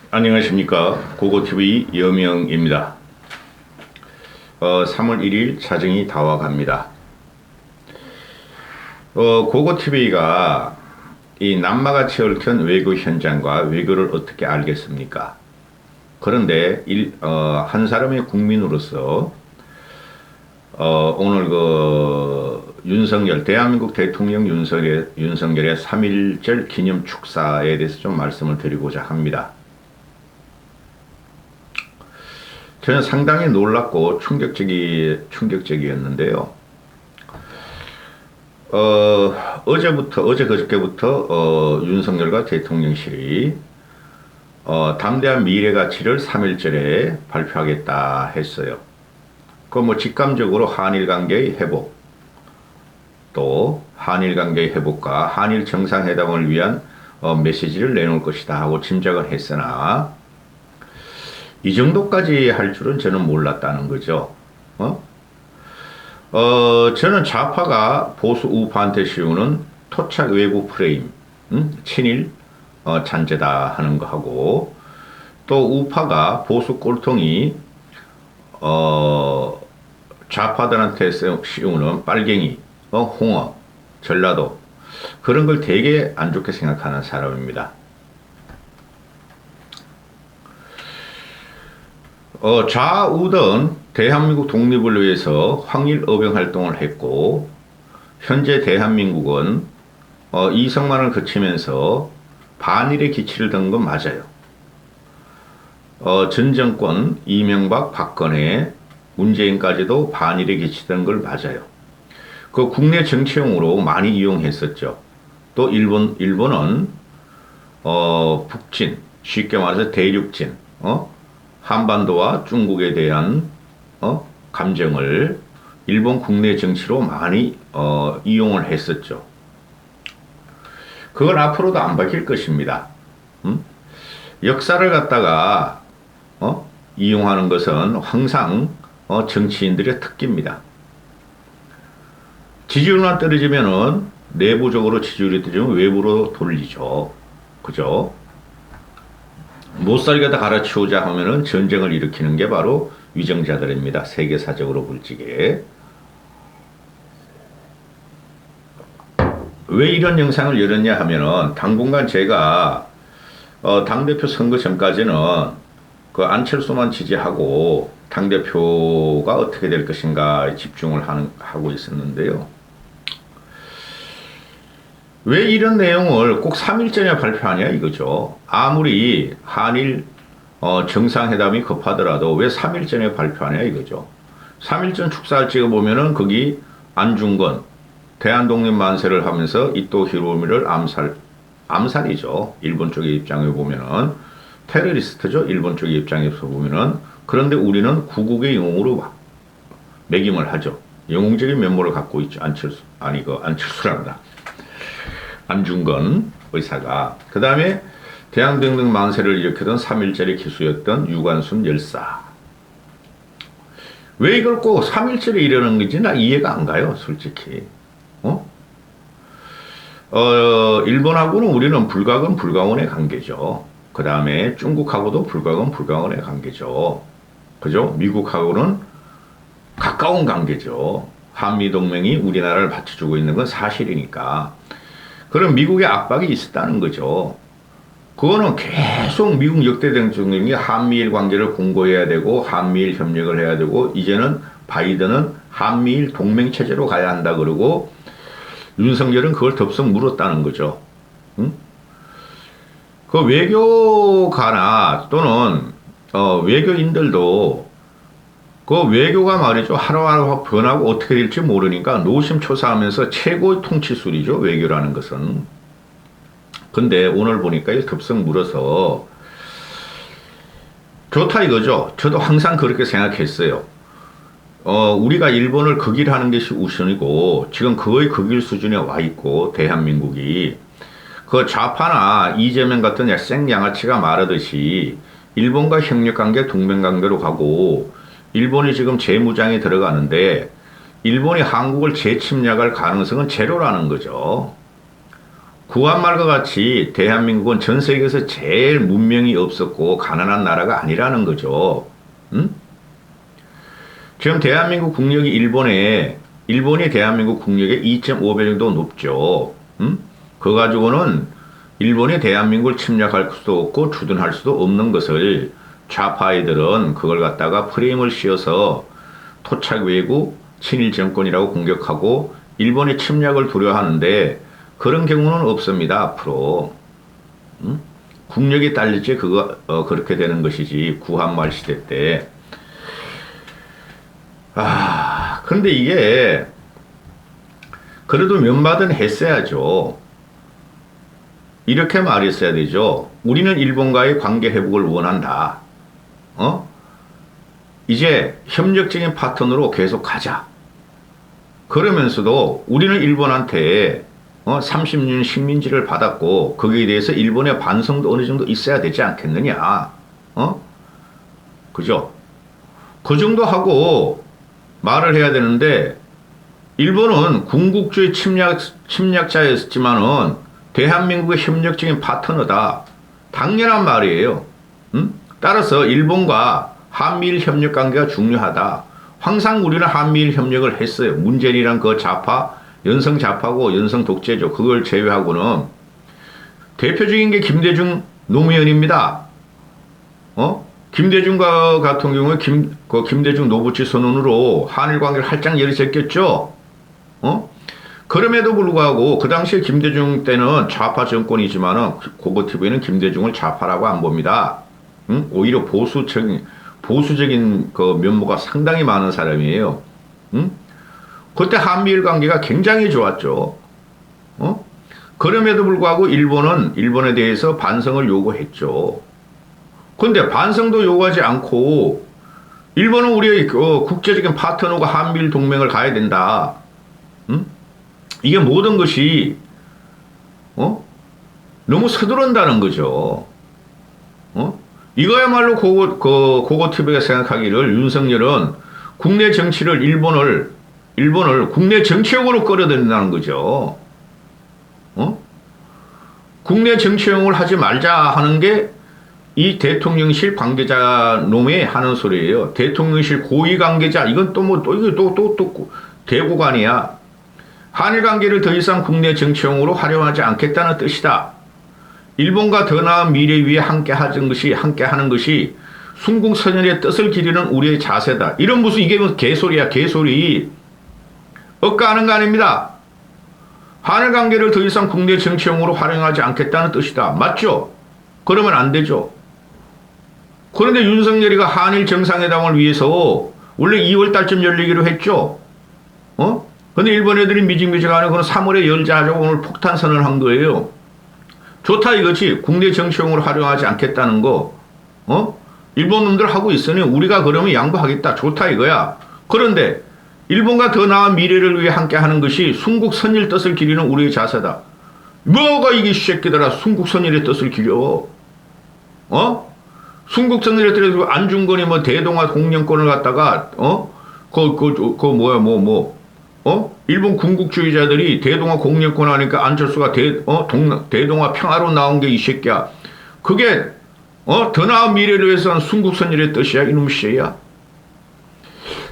안녕하십니까. 고고TV 여명입니다. 3월 1일 자정이 다와갑니다. 고고TV가 이 남마같이 얽힌 외교 현장과 외교를 어떻게 알겠습니까? 그런데 한 사람의 국민으로서 오늘 윤석열, 대한민국 대통령 윤석열의 3.1절 기념 축사에 대해서 좀 말씀을 드리고자 합니다. 저는 상당히 놀랍고 충격적이었는데요. 어제 그저께부터 윤석열과 대통령실이 담대한 미래 가치를 3.1절에 발표하겠다 했어요. 직감적으로 한일 관계의 회복, 또 한일 관계의 회복과 한일 정상회담을 위한 메시지를 내놓을 것이다 하고 짐작을 했으나 이 정도까지 할 줄은 저는 몰랐다는 거죠. 저는 좌파가 보수 우파한테 씌우는 토착 외부 프레임, 친일 잔재다 하는 거 하고, 또 우파가 보수 꼴통이 좌파들한테 씌우는 빨갱이, 홍어, 전라도, 그런 걸 되게 안 좋게 생각하는 사람입니다. 좌우든 대한민국 독립을 위해서 황일 어병 활동을 했고, 현재 대한민국은 이승만을 거치면서 반일의 기치를 든 건 맞아요. 전 정권 이명박, 박근혜, 문재인까지도 반일의 기치된 걸 맞아요. 그 국내 정치용으로 많이 이용했었죠. 또 일본은 북진, 쉽게 말해서 대륙진, 한반도와 중국에 대한 감정을 일본 국내 정치로 많이 이용을 했었죠. 그건 앞으로도 안 바뀔 것입니다. 역사를 갖다가 이용하는 것은 항상 정치인들의 특기입니다. 지지율만 떨어지면은 내부적으로 지지율이 떨어지면 외부로 돌리죠. 그죠? 못살게다 갈아치우자 하면은 전쟁을 일으키는 게 바로 위정자들입니다. 세계사적으로 볼지게. 왜 이런 영상을 열었냐 하면은 당분간 제가 당대표 선거 전까지는 그 안철수만 지지하고 당대표가 어떻게 될 것인가 집중을 하고 있었는데요. 왜 이런 내용을 꼭 3.1절에 발표하냐 이거죠. 아무리 한일 정상회담이 급하더라도 왜 3.1절에 발표하냐 이거죠. 3.1절 축사를 찍어보면은 거기 안중근 대한독립 만세를 하면서 이토 히로부미를 암살이죠. 일본 쪽의 입장에 보면은 테러리스트죠. 일본 쪽의 입장에서 보면은. 그런데 우리는 구국의 영웅으로 매김을 하죠. 영웅적인 면모를 갖고 있죠. 안철수랍니다. 안중근 의사가. 그 다음에 대한독립 만세를 일으켰던 3.1절의 기수였던 유관순 열사. 왜 이걸 꼭 3.1절에 이러는 건지 나 이해가 안 가요. 솔직히. 일본하고는 우리는 불가원의 관계죠. 그 다음에 중국하고도 불가원의 관계죠. 그죠? 미국하고는 가까운 관계죠. 한미동맹이 우리나라를 받쳐주고 있는 건 사실이니까. 그럼 미국의 압박이 있었다는 거죠. 그거는 계속 미국 역대 대통령이 한미일 관계를 공고해야 되고 한미일 협력을 해야 되고 이제는 바이든은 한미일 동맹체제로 가야 한다 그러고 윤석열은 그걸 덥석 물었다는 거죠. 응? 그 외교가나 또는 외교인들도 그 외교가 말이죠. 하루하루 변하고 어떻게 될지 모르니까 노심초사하면서 최고의 통치술이죠. 외교라는 것은. 근데 오늘 보니까 덥석 물어서 좋다 이거죠. 저도 항상 그렇게 생각했어요. 우리가 일본을 극일하는 것이 우선이고 지금 거의 극일 수준에 와 있고 대한민국이 그 좌파나 이재명 같은 생양아치가 말하듯이 일본과 협력관계 동맹관계로 가고 일본이 지금 재무장에 들어가는데 일본이 한국을 재침략할 가능성은 제로라는 거죠. 구한말과 같이 대한민국은 전 세계에서 제일 문명이 없었고 가난한 나라가 아니라는 거죠. 응? 지금 대한민국 국력이 일본이 대한민국 국력의 2.5배 정도 높죠. 응? 그거 가지고는 일본이 대한민국을 침략할 수도 없고 주둔할 수도 없는 것을 좌파 애들은 그걸 갖다가 프레임을 씌워서 토착 외국 친일 정권이라고 공격하고 일본의 침략을 두려워하는데 그런 경우는 없습니다. 앞으로 응? 국력이 딸릴 때 그렇게 되는 것이지 구한말 시대 때. 근데 이게 그래도 면받은 했어야죠. 이렇게 말했어야 되죠. 우리는 일본과의 관계 회복을 원한다. 이제 협력적인 파트너로 계속 가자. 그러면서도 우리는 일본한테 30년 식민지를 받았고 거기에 대해서 일본의 반성도 어느 정도 있어야 되지 않겠느냐. 그죠? 그 정도 하고 말을 해야 되는데 일본은 군국주의 침략자였지만은 대한민국의 협력적인 파트너다. 당연한 말이에요. 따라서 일본과 한미일 협력 관계가 중요하다. 항상 우리는 한미일 협력을 했어요. 문재인이란 그 좌파, 연성 좌파고 연성 독재죠. 그걸 제외하고는 대표적인 게 김대중 노무현입니다. 김대중 같은 경우에 김대중 노부치 선언으로 한일 관계를 활짝 열어제꼈죠. 그럼에도 불구하고 그 당시에 김대중 때는 좌파 정권이지만은 고거TV는 김대중을 좌파라고 안 봅니다. 오히려 보수적인 그 면모가 상당히 많은 사람이에요. 그때 한미일 관계가 굉장히 좋았죠. 그럼에도 불구하고 일본에 대해서 반성을 요구했죠. 근데 반성도 요구하지 않고 일본은 우리의 국제적인 파트너가 한미일 동맹을 가야 된다. 이게 모든 것이 너무 서두른다는 거죠. 이거야말로 고고TV가 생각하기를 윤석열은 국내 정치를 일본을 국내 정치용으로 끌어들인다는 거죠. 국내 정치용을 하지 말자 하는 게 이 대통령실 관계자 놈이 하는 소리예요. 대통령실 고위 관계자 이건 또 대고관이야. 한일 관계를 더 이상 국내 정치용으로 활용하지 않겠다는 뜻이다. 일본과 더 나은 미래 위에 함께하는 것이 순국선열의 뜻을 기리는 우리의 자세다. 이런 무슨 이게 무슨 개소리야 개소리. 억까하는 거 아닙니다. 한일 관계를 더 이상 국내 정치용으로 활용하지 않겠다는 뜻이다. 맞죠? 그러면 안 되죠. 그런데 윤석열이가 한일 정상회담을 위해서 원래 2월 달쯤 열리기로 했죠. 근데 일본 애들이 미직미직하는 그런 3월에 열자 하자고 오늘 폭탄 선언을 한 거예요. 좋다 이거지. 국내 정치용으로 활용하지 않겠다는 거. 일본 놈들 하고 있으니 우리가 그러면 양보하겠다. 좋다 이거야. 그런데 일본과 더 나은 미래를 위해 함께하는 것이 순국선일 뜻을 기리는 우리의 자세다. 뭐가 이게 새끼들아 순국선일의 뜻을 기려. 순국선일의 뜻을 안중근이 뭐 대동아 공영권을 갖다가 일본 군국주의자들이 대동아 공영권 하니까 안철수가 대동아 평화로 나온 게 이 새끼야. 그게 더 나은 미래를 위해서는 순국선일의 뜻이야 이놈 씨야.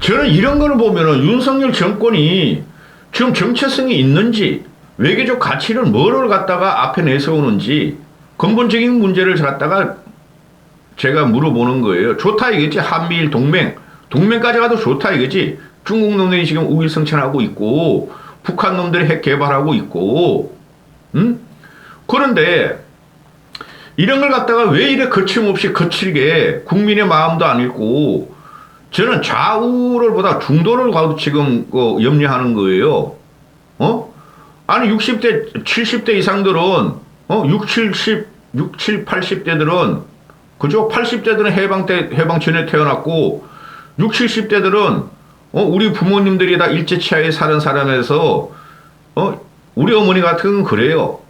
저는 이런 거를 보면은 윤석열 정권이 지금 정체성이 있는지 외교적 가치를 뭐를 갖다가 앞에 내세우는지 근본적인 문제를 갖다가 제가 물어보는 거예요. 좋다 이거지. 한미일 동맹까지 가도 좋다 이거지. 중국 놈들이 지금 우일성천하고 있고 북한 놈들이 핵 개발하고 있고 그런데 이런 걸 갖다가 왜 이래 거침없이 거칠게 국민의 마음도 안 읽고 저는 좌우를 보다 중도를 가도 지금 염려하는 거예요. 아니 60대 70대 이상들은 60, 80대들은 그죠? 80대들은 해방 전에 태어났고 60, 70대들은 우리 부모님들이 다 일제치하에 사는 사람에서 우리 어머니 같은 건 그래요.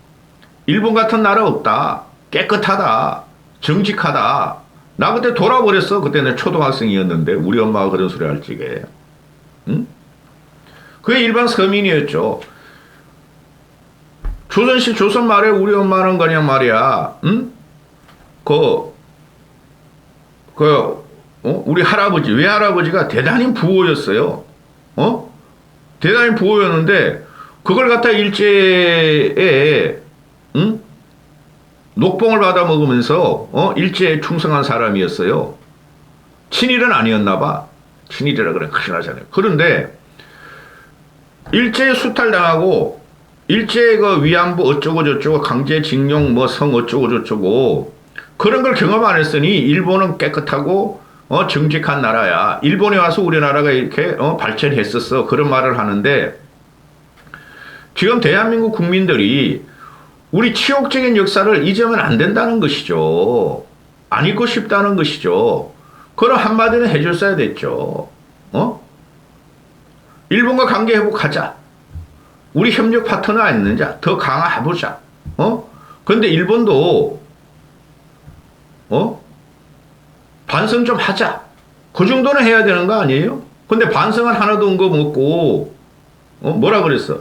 일본 같은 나라 없다. 깨끗하다. 정직하다. 나 그때 돌아버렸어. 그때 내 초등학생이었는데 우리 엄마가 그런 소리 할 적에. 그게 일반 서민이었죠. 조선시 조선 말에 우리 엄마는 그냥 말이야, 응? 그, 우리 할아버지, 외할아버지가 대단히 부호였어요. 어? 대단히 부호였는데, 그걸 갖다 일제에, 응? 녹봉을 받아 먹으면서, 일제에 충성한 사람이었어요. 친일은 아니었나 봐. 친일이라 그래, 큰일 나잖아요. 그런데, 일제에 수탈당하고, 일제의 그 위안부 어쩌고저쩌고, 강제징용 뭐 성 어쩌고저쩌고, 그런 걸 경험 안 했으니, 일본은 깨끗하고, 정직한 나라야. 일본에 와서 우리나라가 이렇게, 발전했었어. 그런 말을 하는데, 지금 대한민국 국민들이 우리 치욕적인 역사를 잊으면 안 된다는 것이죠. 안 잊고 싶다는 것이죠. 그럼 한마디는 해줬어야 됐죠. 일본과 관계 회복하자. 우리 협력 파트너 아니느냐? 더 강화해보자. 근데 일본도, 반성 좀 하자. 그 정도는 해야 되는 거 아니에요? 근데 반성을 하나도 언급 없고, 뭐라 그랬어?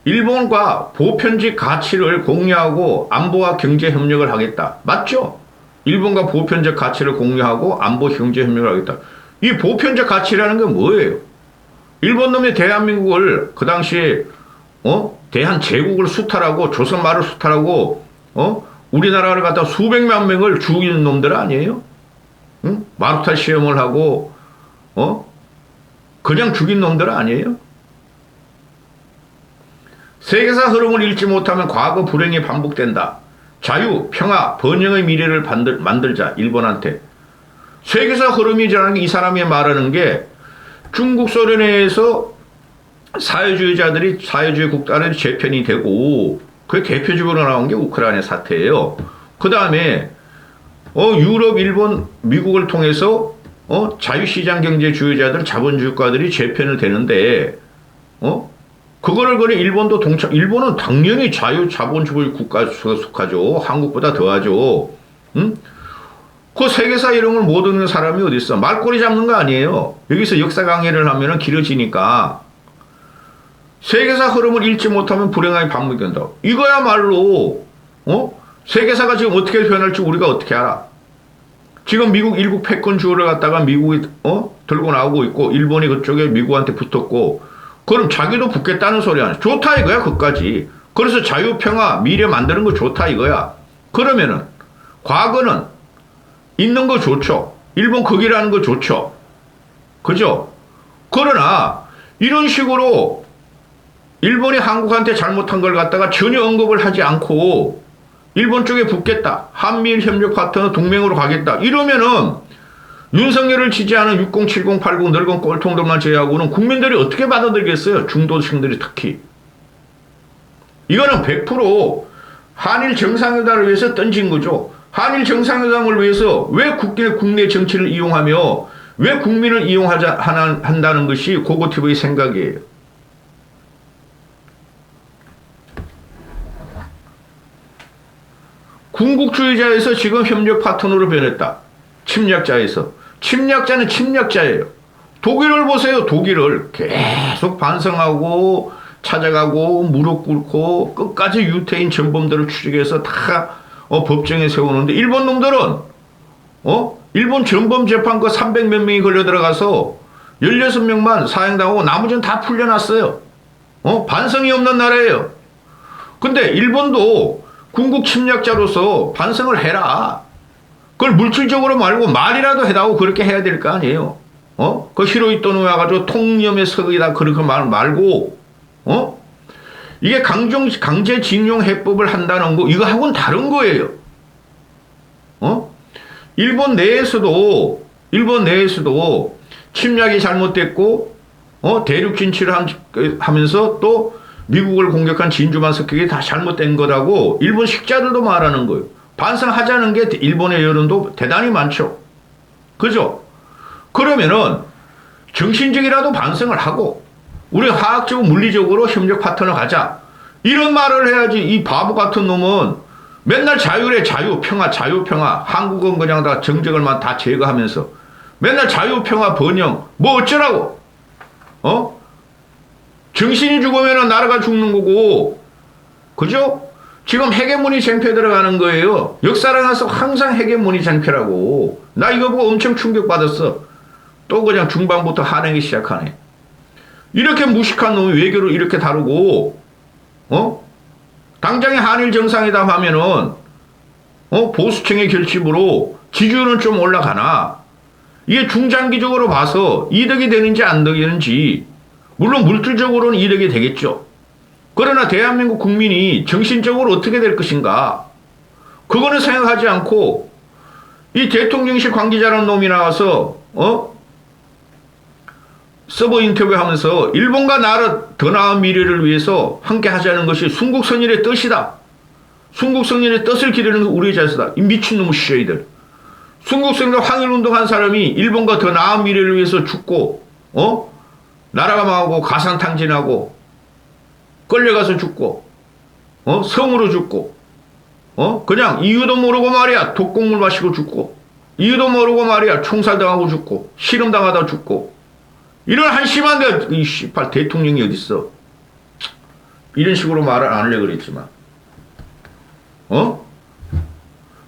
일본과 보편적 가치를 공유하고 안보와 경제 협력을 하겠다. 맞죠? 일본과 보편적 가치를 공유하고 안보 경제 협력을 하겠다. 이 보편적 가치라는 게 뭐예요? 일본 놈이 대한민국을 그 당시에 대한 제국을 수탈하고 조선말을 수탈하고 우리나라를 갖다 수백만 명을 죽이는 놈들 아니에요? 응? 마루타 시험을 하고 그냥 죽인 놈들 아니에요? 세계사 흐름을 읽지 못하면 과거 불행이 반복된다. 자유, 평화, 번영의 미래를 만들자. 일본한테. 세계사 흐름이라는 이 사람이 말하는 게 중국 소련에서 사회주의 국가들이 재편이 되고 그게 대표적으로 나온 게 우크라이나 사태예요. 그 다음에 유럽, 일본, 미국을 통해서 자유시장 경제주의자들, 자본주의국가들이 재편을 되는데 그거를 그래 일본도 일본은 당연히 자본주의 국가에 속하죠. 한국보다 더하죠. 응? 그 세계사 이런 걸 못 얻는 사람이 어디 있어? 말꼬리 잡는 거 아니에요. 여기서 역사 강의를 하면은 길어지니까 세계사 흐름을 읽지 못하면 불행하게 반복된다. 이거야말로 세계사가 지금 어떻게 변할지 우리가 어떻게 알아? 지금 미국 일국 패권주의를 갖다가 미국이 들고 나오고 있고 일본이 그쪽에 미국한테 붙었고 그럼 자기도 붙겠다는 소리 아니야. 좋다 이거야 그까지. 그래서 자유평화 미래 만드는 거 좋다 이거야. 그러면은 과거는 있는 거 좋죠. 일본 거기라는 거 좋죠. 그죠? 그러나 이런 식으로 일본이 한국한테 잘못한 걸 갖다가 전혀 언급을 하지 않고 일본 쪽에 붙겠다. 한미일 협력 파트너 동맹으로 가겠다. 이러면은 윤석열을 지지하는 60, 70, 80 늙은 꼴통들만 제외하고는 국민들이 어떻게 받아들이겠어요? 중도층들이 특히. 이거는 100% 한일 정상회담을 위해서 던진 거죠. 한일 정상회담을 위해서 왜 국내 정치를 이용하며 왜 국민을 한다는 것이 고고티브의 생각이에요. 군국주의자에서 지금 협력 파트너로 변했다. 침략자에서. 침략자는 침략자예요. 독일을 보세요. 독일을 계속 반성하고 찾아가고 무릎 꿇고 끝까지 유태인 전범들을 추적해서 다 법정에 세우는데 일본 놈들은 일본 전범 재판과 300몇 명이 걸려 들어가서 16명만 사형당하고 나머지는 다 풀려났어요. 반성이 없는 나라예요. 근데 일본도 군국 침략자로서 반성을 해라. 그걸 물질적으로 말고 말이라도 해다오 그렇게 해야 될 거 아니에요. 그 히로이토노 와가지고 통념의 석이다 그렇게 말 말고 이게 강제징용 해법을 한다는 거 이거하고는 다른 거예요. 일본 내에서도 침략이 잘못됐고 대륙 진출을 하면서 또 미국을 공격한 진주만 습격이 다 잘못된 거라고 일본 식자들도 말하는 거예요. 반성하자는 게 일본의 여론도 대단히 많죠. 그죠? 그러면은 정신적이라도 반성을 하고 우리 화학적으로 물리적으로 협력 파트너 가자. 이런 말을 해야지. 이 바보 같은 놈은 맨날 자유래 자유 평화 한국은 그냥 다 정적을만 다 제거하면서 맨날 자유 평화 번영 뭐 어쩌라고 정신이 죽으면 나라가 죽는 거고 그죠? 지금 헤게모니 쟁패 들어가는 거예요. 역사를 나서 항상 헤게모니 쟁패라고. 나 이거 보고 엄청 충격받았어. 또 그냥 중반부터 한행이 시작하네. 이렇게 무식한 놈이 외교를 이렇게 다루고, 당장에 한일 정상회담 하면은, 보수층의 결집으로 지지율은 좀 올라가나, 이게 중장기적으로 봐서 이득이 되는지 안 되는지, 물론 물질적으로는 이득이 되겠죠. 그러나 대한민국 국민이 정신적으로 어떻게 될 것인가, 그거는 생각하지 않고, 이 대통령실 관계자라는 놈이 나와서, 서버 인터뷰 하면서 일본과 나라 더 나은 미래를 위해서 함께 하자는 것이 순국선열의 뜻이다. 순국선열의 뜻을 기르는 우리의 자세다. 이 미친놈의 시저이들. 순국선열 항일운동한 사람이 일본과 더 나은 미래를 위해서 죽고, 나라가 망하고 가상탕진하고, 끌려가서 죽고, 성으로 죽고, 그냥 이유도 모르고 말이야. 독곡물 마시고 죽고, 이유도 모르고 말이야. 총살당하고 죽고, 실험당하다 죽고, 이런 한심한데, 이 씨발 대통령이 어딨어? 이런 식으로 말을 안 하려고 그랬지만,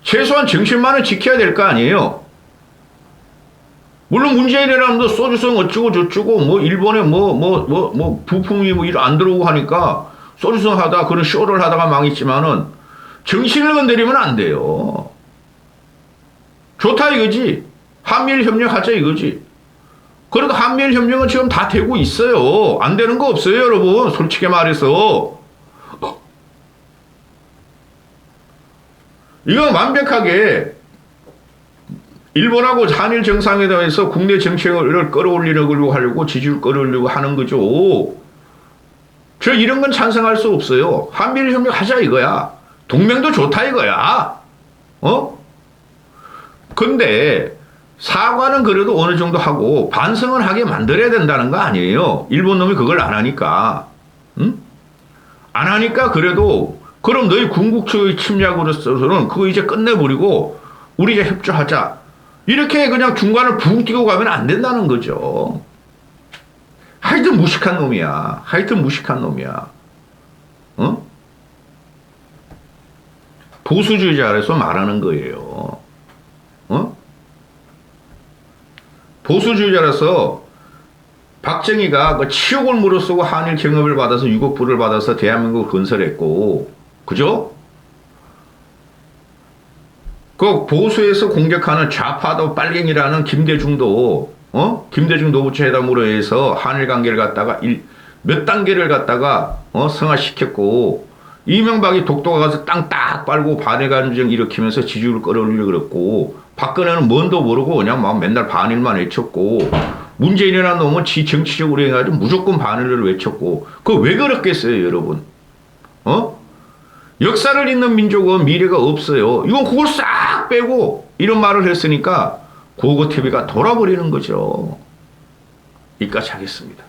최소한 정신만은 지켜야 될 거 아니에요? 물론 문재인이라는 놈도 소주성 어쩌고 저쩌고, 뭐, 일본에 부품이 안 들어오고 하니까, 소주성 하다, 그런 쇼를 하다가 망했지만은, 정신을 건드리면 안 돼요. 좋다 이거지. 한미일 협력하자 이거지. 그래도 한미일 협력은 지금 다 되고 있어요. 안 되는 거 없어요, 여러분. 솔직히 말해서. 이건 완벽하게 일본하고 한일 정상회담에서 국내 정책을 끌어올리려고 하려고 지지율 끌어올리려고 하는 거죠. 저 이런 건 찬성할 수 없어요. 한미일 협력하자 이거야. 동맹도 좋다 이거야. 근데 사과는 그래도 어느 정도 하고 반성은 하게 만들어야 된다는 거 아니에요. 일본 놈이 그걸 안 하니까. 응? 안 하니까 그래도 그럼 너희 궁극적인 침략으로서는 그거 이제 끝내버리고 우리 이제 협조하자. 이렇게 그냥 중간을 붕 뛰고 가면 안 된다는 거죠. 하여튼 무식한 놈이야. 하여튼 무식한 놈이야. 보수주의자라서 말하는 거예요. 보수주의자라서 박정희가 그 치욕을 무릅쓰고 한일 경협을 받아서 6억 불을 받아서 대한민국을 건설했고, 그죠? 그 보수에서 공격하는 좌파도 빨갱이라는 김대중도, 김대중 노부처 회담으로 해서 한일 관계를 갖다가 몇 단계를 갖다가, 성화시켰고, 이명박이 독도가 가서 땅 딱 빨고 반일감정 일으키면서 지지율을 끌어올리려고 그랬고, 박근혜는 뭔도 모르고 그냥 막 맨날 반일만 외쳤고, 문재인이라는 놈은 지 정치적으로 해가지고 무조건 반일을 외쳤고, 그거 왜 그렇겠어요, 여러분? 역사를 잇는 민족은 미래가 없어요. 이건 그걸 싹 빼고 이런 말을 했으니까 고고 TV가 돌아버리는 거죠. 여기까지 하겠습니다.